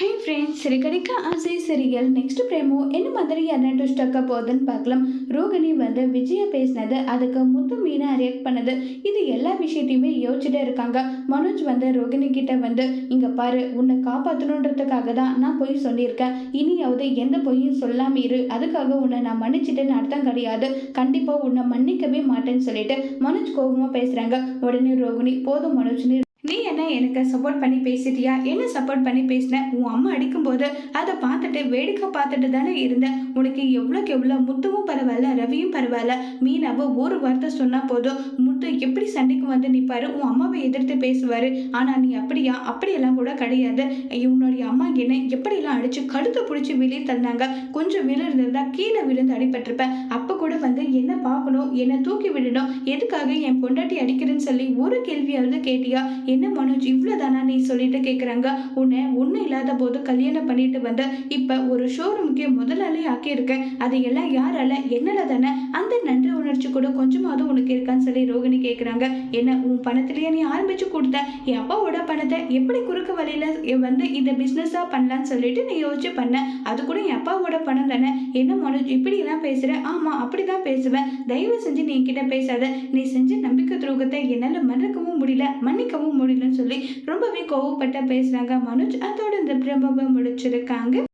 Hi friends, சிறுகடிக்க ஆசை serial next பிரேமோ என்ன மாதிரியான ட்விஸ்ட் ஆக்க போகுதுன்னு பார்க்கலாம். ரோகிணி வந்து விஜயா பேசினது, அதுக்கு முத்து மீனா ரியாக்ட் பண்ணது, இது எல்லா விஷயத்தையுமே யோசிச்சுட்டே இருக்காங்க. மனோஜ் வந்து ரோகிணி கிட்ட வந்து, இங்க பாரு, உன்னை காப்பாற்றணுன்றதுக்காக தான் நான் பொய் சொல்லியிருக்கேன். இனியாவது எந்த பொய்யும் சொல்லாம இரு. அதுக்காக உன்னை நான் மன்னிச்சிட்டேன்னு அர்த்தம் கிடையாது. கண்டிப்பா உன்னை மன்னிக்கவே மாட்டேன்னு சொல்லிட்டு மனோஜ் கோபமா பேசுறாங்க. உடனே ரோகிணி, போதும் மனோஜ், நீ என்ன எனக்கு சப்போர்ட் பண்ணி பேசிட்டியா? என்ன சப்போர்ட் பண்ணி பேசின? உன் அம்மா அடிக்கும்போது அதை பார்த்துட்டு வேடிக்கை பார்த்துட்டு தானே இருந்தேன். உனக்கு எவ்வளோக்கு எவ்வளோ முத்துவும் பரவாயில்ல, ரவியும் பரவாயில்ல, மீனாவை ஒரு வார்த்தை சொன்னால் போதும், முத்து எப்படி சண்டைக்கு வந்து நிற்பாரு, உன் அம்மாவை எதிர்த்து பேசுவார். ஆனால் நீ அப்படியா? அப்படியெல்லாம் கூட கிடையாது. உன்னுடைய அம்மா என்ன எப்படியெல்லாம் அடித்து கழுத்தை பிடிச்சி வெளியே தள்ளினாங்க. கொஞ்சம் விழுந்திருந்தா கீழே விழுந்து அடிபட்டிருப்பேன். அப்போ கூட வந்து என்ன பார்க்கணும், என்னை தூக்கி விடணும், எதுக்காக என் பொண்டாட்டி அடிக்கிறேன்னு சொல்லி ஒரு கேள்வியாவது கேட்டியா? என்ன மனோஜ், இவ்வளவுதானா நீ சொல்லிட்டு கேட்குறாங்க. உன்னை ஒன்றும் இல்லாத போது கல்யாணம் பண்ணிட்டு வந்து இப்போ ஒரு ஷோரூமுக்கே முதலாளி ஆக்கியிருக்கேன். அதையெல்லாம் யாரால? என்னால தானே. அந்த நன்றி உணர்ச்சி கூட கொஞ்சமாவது உனக்கு இருக்கான்னு சொல்லி ரோகிணி கேட்குறாங்க. என்ன உன் பணத்திலேயே நீ ஆரம்பிச்சு கொடுத்த? என் அப்பாவோட பணத்தை எப்படி குறுக்க வழியில வந்து இந்த பிஸ்னஸாக பண்ணலான்னு சொல்லிட்டு நீ யோசிச்சு பண்ண. அது கூட என் அப்பாவோட பணம் தானே. என்ன மனோஜ் இப்படியெல்லாம் பேசுற? ஆமா, அப்படிதான் பேசுவேன். தயவு செஞ்சு நீ என்கிட்ட பேசாத. நீ செஞ்ச நம்பிக்கை துரோகத்தை என்னால் மறக்கவும் முடியல, மன்னிக்கவும் முடியலன்னு சொல்லி ரொம்பவே கோவப்பட்ட பேசுறாங்க மனோஜ். அதோட இந்த பிரம்பவை முடிச்சிருக்காங்க.